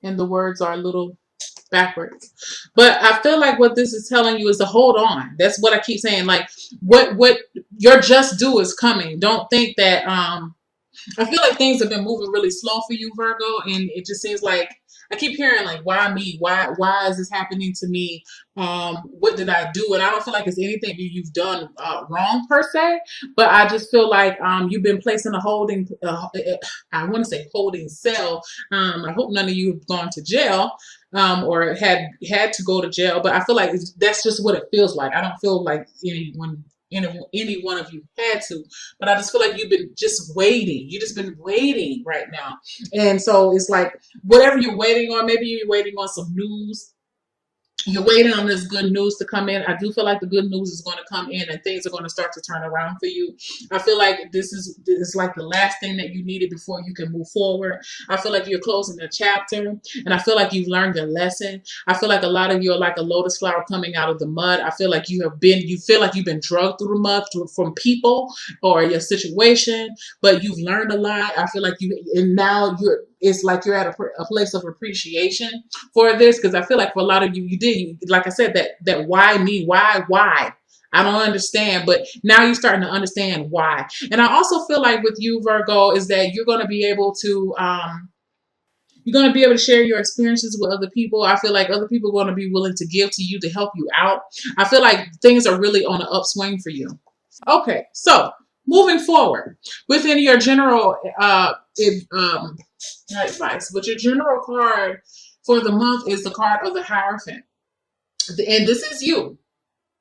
and the words are a little backwards. But I feel like what this is telling you is to hold on. That's what I keep saying. Like what your just due is coming. Don't think that I feel like things have been moving really slow for you, Virgo, and it just seems like I keep hearing like, why me? Why is this happening to me? What did I do? And I don't feel like it's anything you've done wrong per se, but I just feel like you've been placed in a holding. I want to say holding cell. I hope none of you have gone to jail. Or had to go to jail, but I feel like that's just what it feels like. I don't feel like any one of you had to, but I just feel like you've been just waiting. You just been waiting right now. And so it's like whatever you're waiting on, maybe you're waiting on some news. You're waiting on this good news to come in. I do feel like the good news is going to come in and things are going to start to turn around for you. I feel like this is like the last thing that you needed before you can move forward. I feel like you're closing a chapter and I feel like you've learned a lesson. I feel like a lot of you are like a lotus flower coming out of the mud. I feel like you feel like you've been drugged through the mud from people or your situation, but you've learned a lot. I feel like and now it's like you're at a place of appreciation for this, because I feel like for a lot of you, like I said, that why me, why I don't understand, but now you're starting to understand why. And I also feel like with you, Virgo, is that you're going to be able to share your experiences with other people. I feel like other people are going to be willing to give to you to help you out. I feel like things are really on an upswing for you. Okay, so moving forward within your general advice, but your general card for the month is the card of the Hierophant, and this is you.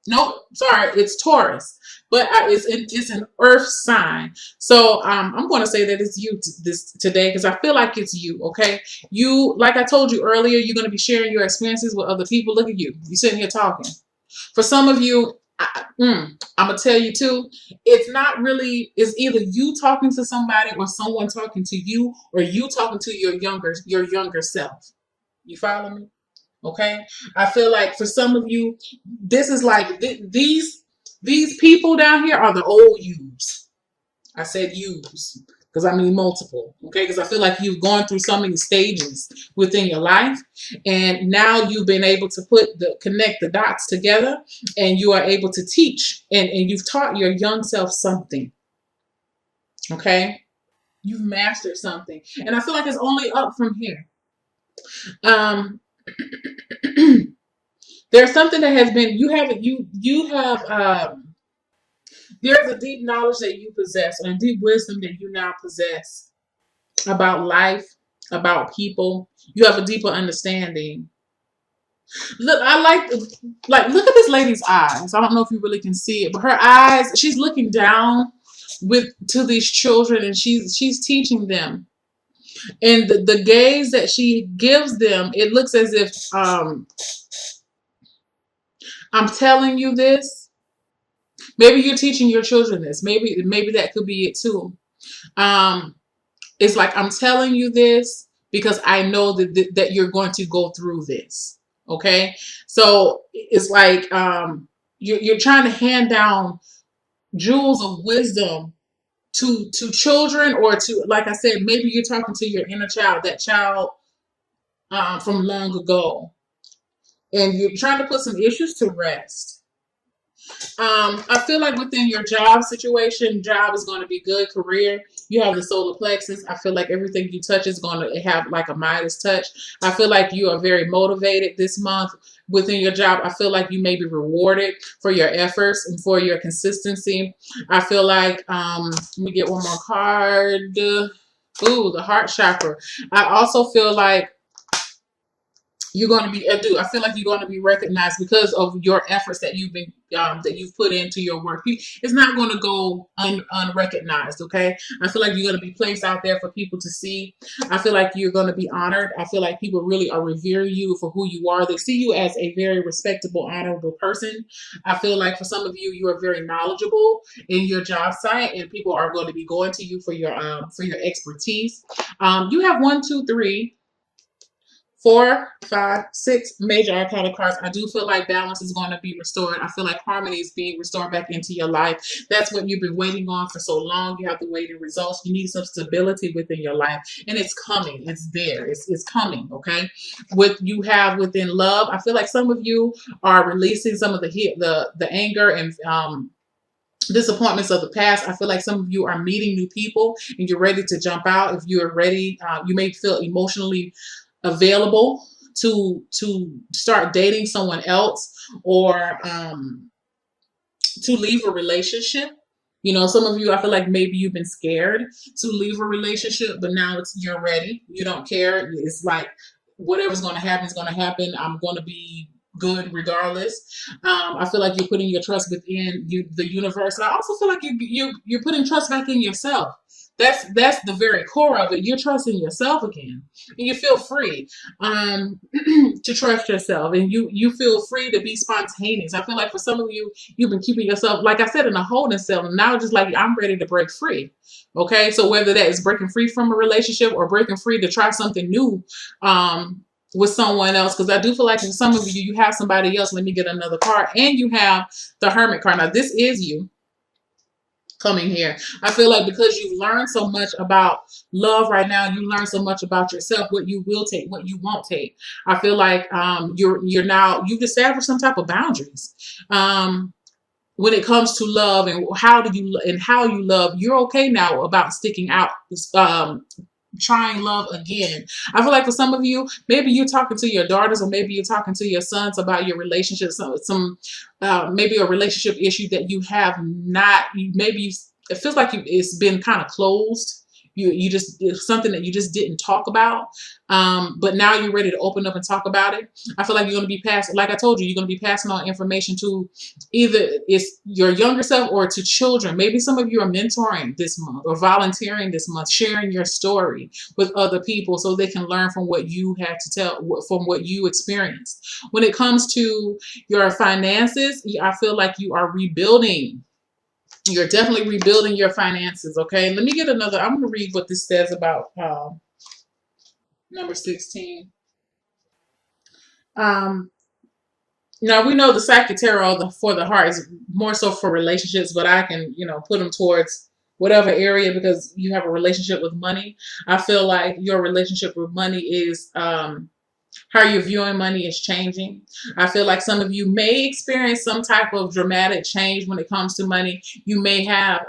No, sorry, it's Taurus, but it's an Earth sign. So I'm going to say that it's you this today because I feel like it's you. Okay, you, like I told you earlier, you're going to be sharing your experiences with other people. Look at you, you sitting here talking. For some of you, I'm gonna tell you too. It's not really. It's either you talking to somebody or someone talking to you, or you talking to your younger self. You follow me? Okay. I feel like for some of you, this is like these people down here are the old yous. I said yous because I mean multiple. Okay, because I feel like you've gone through so many stages within your life, and now you've been able to connect the dots together, and you are able to teach, and you've taught your young self something. Okay, you've mastered something, and I feel like it's only up from here. Um, there's something that has been you have there's a deep knowledge that you possess and a deep wisdom that you now possess about life, about people. You have a deeper understanding. Look, I like look at this lady's eyes. I don't know if you really can see it, but her eyes, she's looking down with to these children and she's teaching them. And the gaze that she gives them, it looks as if I'm telling you this. Maybe you're teaching your children this. Maybe that could be it too. Um, it's like I'm telling you this because I know that you're going to go through this. Okay, so it's like you're trying to hand down jewels of wisdom to children, or to, like I said, maybe you're talking to your inner child, that child from long ago, and you're trying to put some issues to rest. I feel like within your job situation, job is going to be good. Career, you have the solar plexus. I feel like everything you touch is going to have like a Midas touch. I feel like you are very motivated this month within your job. I feel like you may be rewarded for your efforts and for your consistency. I feel like, let me get one more card. Ooh, the heart chakra. I also feel like you're going to be I feel like you're going to be recognized because of your efforts that you've put into your work. It's not going to go unrecognized. Okay, I feel like you're going to be placed out there for people to see. I feel like you're going to be honored. I feel like people really are revering you for who you are. They see you as a very respectable, honorable person. I feel like for some of you, you are very knowledgeable in your job site, and people are going to be going to you for your expertise. You have 1, 2, 3, Four, five, six major arcana cards. I do feel like balance is going to be restored. I feel like harmony is being restored back into your life. That's what you've been waiting on for so long. You have to wait in results. You need some stability within your life, and it's coming. It's there. It's coming. Okay. With you have within love, I feel like some of you are releasing some of the anger and disappointments of the past. I feel like some of you are meeting new people and you're ready to jump out. If you're ready, you may feel emotionally available to start dating someone else, or to leave a relationship. You know, some of you, I feel like maybe you've been scared to leave a relationship, but now you're ready. You don't care. It's like whatever's going to happen is going to happen. I'm going to be good regardless. I feel like you're putting your trust within the universe, and I also feel like you're putting trust back in yourself. That's the very core of it. You're trusting yourself again, and you feel free to trust yourself, and you feel free to be spontaneous. I feel like for some of you, you've been keeping yourself, like I said, in a holding cell, and now just like I'm ready to break free. Okay, so whether that is breaking free from a relationship or breaking free to try something new, with someone else, because I do feel like for some of you, you have somebody else. Let me get another card, and you have the Hermit card. Now this is you coming here. I feel like because you've learned so much about love right now, you learn so much about yourself, what you will take, what you won't take. I feel like you're now, you've established some type of boundaries. When it comes to love and how you love, you're okay now about sticking out, trying love again. I feel like for some of you, maybe you're talking to your daughters or maybe you're talking to your sons about your relationship, some maybe a relationship issue that you have not, it feels like it's been kind of closed. You just, it's something that you just didn't talk about, but now you're ready to open up and talk about it. I feel like you're going to be passing, like I told you, you're going to be passing on information to either it's your younger self or to children. Maybe some of you are mentoring this month or volunteering this month, sharing your story with other people so they can learn from what you had to tell, from what you experienced. When it comes to your finances, I feel like you are rebuilding. You're definitely rebuilding your finances. Okay, let me get another. I'm going to read what this says about number 16. Um, Now we know the psychic tarot for the heart is more so for relationships, but I can, put them towards whatever area because you have a relationship with money. I feel like your relationship with money is how you're viewing money is changing. I feel like some of you may experience some type of dramatic change when it comes to money. You may have,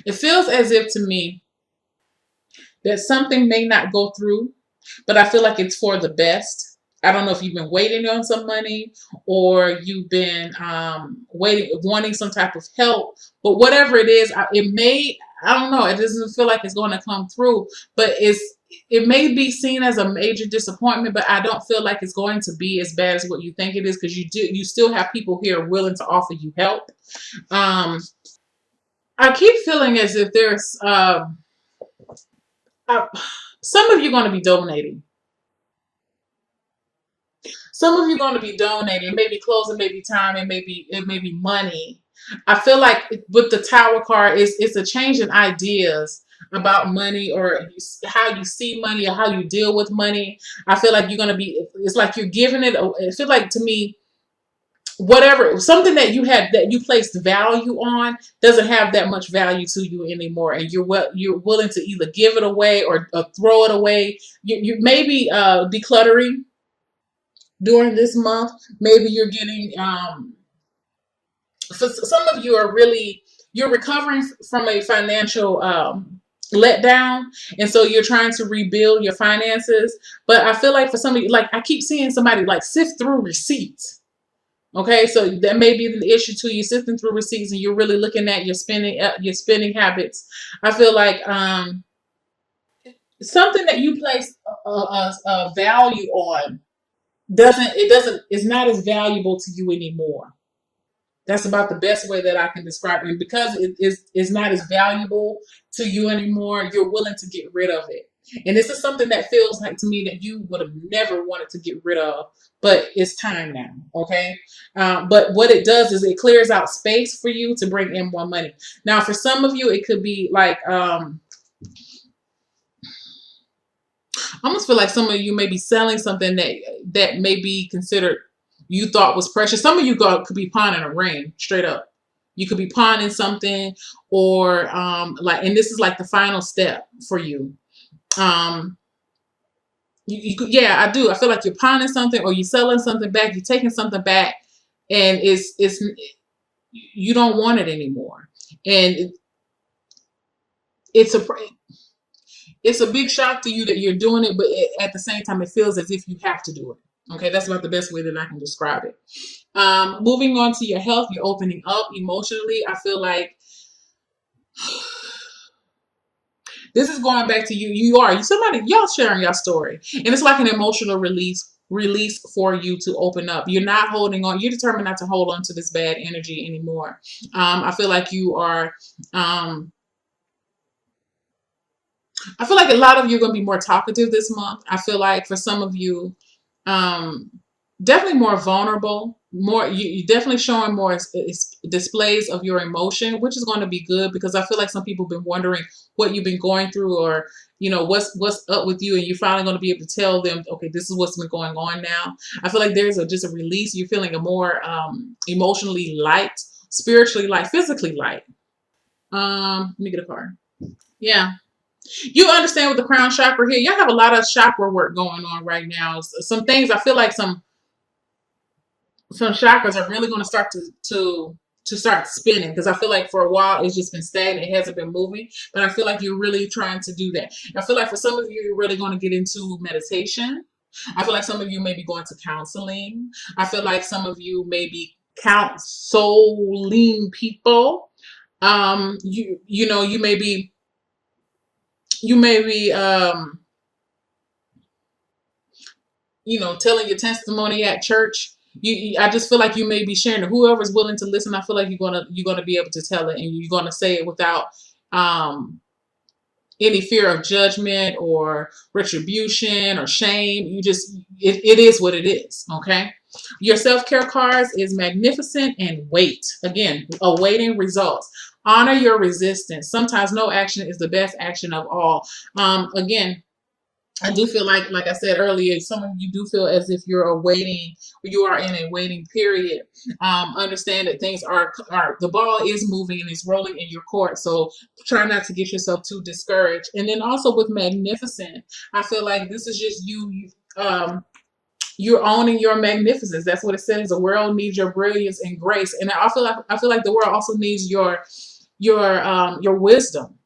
it feels as if to me that something may not go through, but I feel like it's for the best. I don't know if you've been waiting on some money or you've been wanting some type of help, but whatever it is, I don't know, it doesn't feel like it's going to come through, but it may be seen as a major disappointment, but I don't feel like it's going to be as bad as what you think it is because you still have people here willing to offer you help. I keep feeling as if there's some of you going to be donating. Some of you going to be donating, maybe closing, maybe time, and maybe money. I feel like with the Tower card, it's a change in ideas about money or how you see money or how you deal with money. I feel like you're going to be. It's like you're giving it. It feels like to me, whatever something that you had that you placed value on doesn't have that much value to you anymore, and you're willing to either give it away or throw it away. You maybe decluttering during this month. Maybe you're getting for some of you are really you're recovering from a financial letdown, and so you're trying to rebuild your finances. But I feel like for some of you, like I keep seeing somebody like sift through receipts. Okay, so that may be the issue too. You're sifting through receipts and you're really looking at your spending habits. I feel like something that you place a value on doesn't is not as valuable to you anymore. That's about the best way that I can describe it. And because it's not as valuable to you anymore, you're willing to get rid of it. And this is something that feels like to me that you would have never wanted to get rid of, but it's time now. Okay. But what it does is it clears out space for you to bring in more money. Now, for some of you, it could be like, I almost feel like some of you may be selling something that may be considered you thought was precious. Some of you could be pawning a ring, straight up. You could be pawning something, or and this is like the final step for you. Um, yeah, I do. I feel like you're pawning something, or you're selling something back. You're taking something back, and it's you don't want it anymore, and it's a big shock to you that you're doing it, but at the same time, it feels as if you have to do it. Okay, that's about the best way that I can describe it. Moving on to your health, you're opening up emotionally. I feel like this is going back to you. Y'all sharing your story, and it's like an emotional release for you to open up. You're not holding on. You're determined not to hold on to this bad energy anymore. I feel like you are. I feel like a lot of you are going to be more talkative this month. I feel like for some of you, um, definitely more vulnerable. You definitely showing more displays of your emotion, which is going to be good because I feel like some people have been wondering what you've been going through, or what's up with you, and you're finally going to be able to tell them, okay, this is what's been going on now. I feel like there's just a release. You're feeling a more emotionally light, spiritually light, physically light. Let me get a card. Yeah. You understand with the crown chakra here, y'all have a lot of chakra work going on right now. Some things I feel like some chakras are really going to start to start spinning, because I feel like for a while it's just been stagnant, it hasn't been moving, but I feel like you're really trying to do that. I feel like for some of you, you're really going to get into meditation. I feel like some of you may be going to counseling. I feel like some of you may be counseling people. You may be you may be telling your testimony at church. I just feel like you may be sharing it. Whoever's willing to listen, I feel like you're gonna be able to tell it, and you're gonna say it without um, any fear of judgment or retribution or shame. It is what it is. Okay. Your self-care cards is magnificent and wait. Again, awaiting results. Honor your resistance. Sometimes no action is the best action of all. Again, I do feel like I said earlier, some of you do feel as if you are in a waiting period. Understand that things are the ball is moving and it's rolling in your court. So try not to get yourself too discouraged. And then also with magnificent, I feel like this is just you're owning your magnificence. That's what it says. The world needs your brilliance and grace. And I feel like the world also needs your wisdom,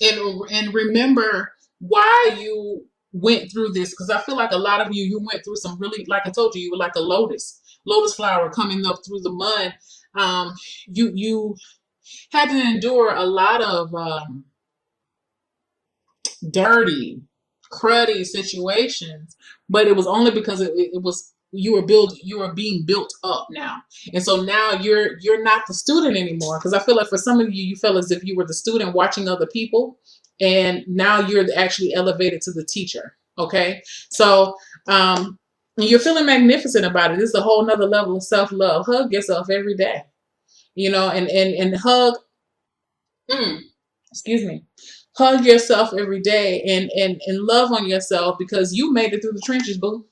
and remember why you went through this, because I feel like a lot of you went through some really, like I told you, you were like a lotus flower coming up through the mud. You had to endure a lot of dirty, cruddy situations, but it was only because it was you were being built up now, and so now you're not the student anymore. Because I feel like for some of you, you felt as if you were the student watching other people, and now you're actually elevated to the teacher. Okay, so you're feeling magnificent about it. This is a whole nother level of self-love. Hug yourself every day, and hug. Mm, excuse me. Hug yourself every day, and love on yourself, because you made it through the trenches, boo.